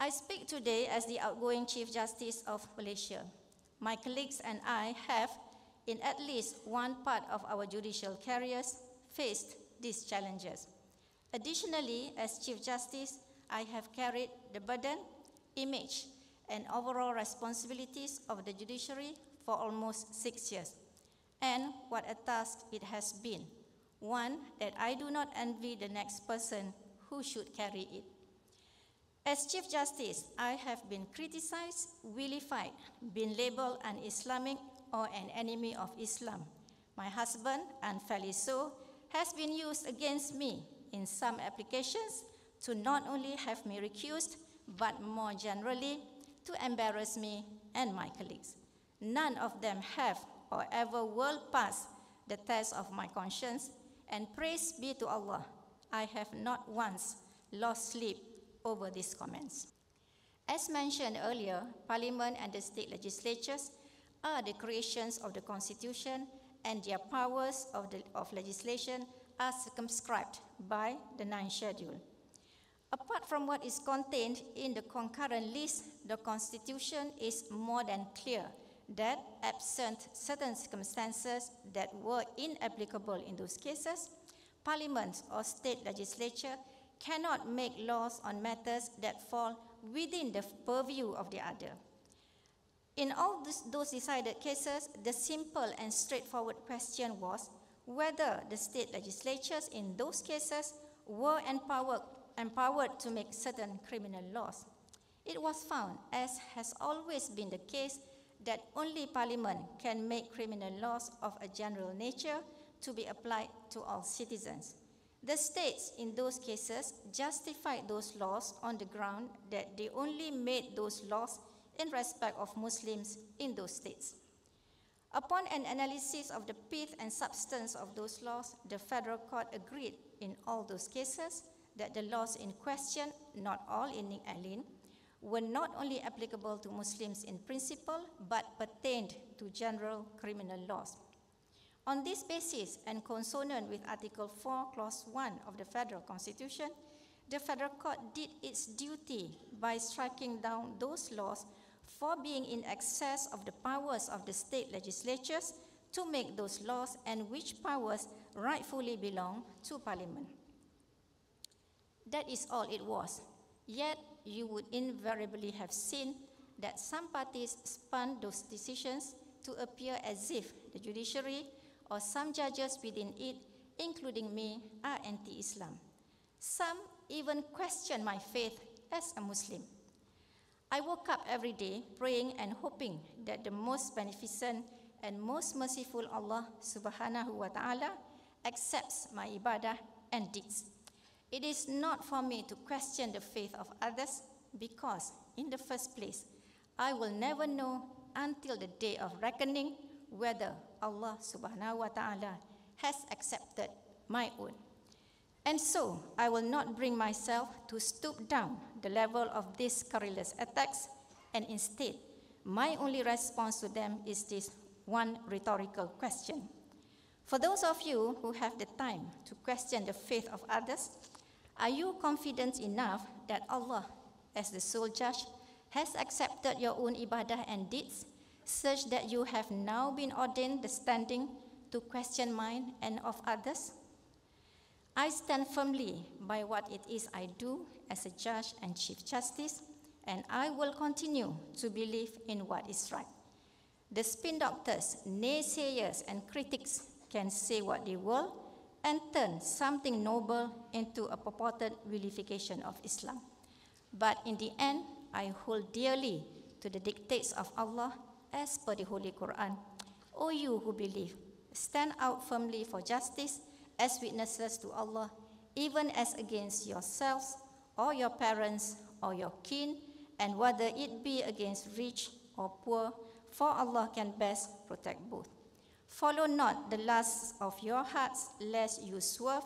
I speak today as the outgoing Chief Justice of Malaysia. My colleagues and I have, in at least one part of our judicial careers, faced these challenges. Additionally, as Chief Justice, I have carried the burden, image, and overall responsibilities of the judiciary for almost 6 years. And what a task it has been, one that I do not envy the next person who should carry it. As Chief Justice, I have been criticized, vilified, been labeled an Islamic or an enemy of Islam. My husband, unfairly so, has been used against me in some applications to not only have me recused, but more generally, to embarrass me and my colleagues. None of them have or ever will pass the test of my conscience, and praise be to Allah, I have not once lost sleep over these comments. As mentioned earlier, Parliament and the state legislatures are the creations of the Constitution, and their powers of legislation are circumscribed by the 9th schedule. Apart from what is contained in the concurrent list, the Constitution is more than clear that absent certain circumstances that were inapplicable in those cases, Parliament or state legislature cannot make laws on matters that fall within the purview of the other. In all those decided cases, the simple and straightforward question was whether the state legislatures in those cases were empowered to make certain criminal laws. It was found, as has always been the case, that only Parliament can make criminal laws of a general nature to be applied to all citizens. The states in those cases justified those laws on the ground that they only made those laws in respect of Muslims in those states. Upon an analysis of the pith and substance of those laws, the Federal Court agreed in all those cases that the laws in question, not all in Nick Allen, were not only applicable to Muslims in principle, but pertained to general criminal laws. On this basis, and consonant with Article 4, Clause 1 of the Federal Constitution, the Federal Court did its duty by striking down those laws for being in excess of the powers of the state legislatures to make those laws, and which powers rightfully belong to Parliament. That is all it was. Yet, you would invariably have seen that some parties spun those decisions to appear as if the judiciary or some judges within it, including me, are anti-Islam. Some even question my faith as a Muslim. I woke up every day praying and hoping that the most beneficent and most merciful Allah subhanahu wa ta'ala accepts my ibadah and deeds. It is not for me to question the faith of others because, in the first place, I will never know until the day of reckoning whether Allah subhanahu wa ta'ala has accepted my own. And so, I will not bring myself to stoop down the level of these scurrilous attacks, and instead, my only response to them is this one rhetorical question. For those of you who have the time to question the faith of others, are you confident enough that Allah, as the sole judge, has accepted your own ibadah and deeds, such that you have now been ordained the standing to question mine and of others? I stand firmly by what it is I do as a judge and Chief Justice, and I will continue to believe in what is right. The spin doctors, naysayers, and critics can say what they will and turn something noble into a purported vilification of Islam. But in the end, I hold dearly to the dictates of Allah as per the Holy Quran. O you who believe, stand out firmly for justice as witnesses to Allah, even as against yourselves or your parents or your kin, and whether it be against rich or poor, for Allah can best protect both. Follow not the lusts of your hearts, lest you swerve,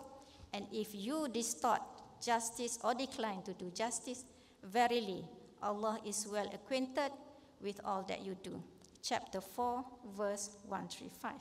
and if you distort justice or decline to do justice, verily Allah is well acquainted with all that you do. Chapter 4, verse 135.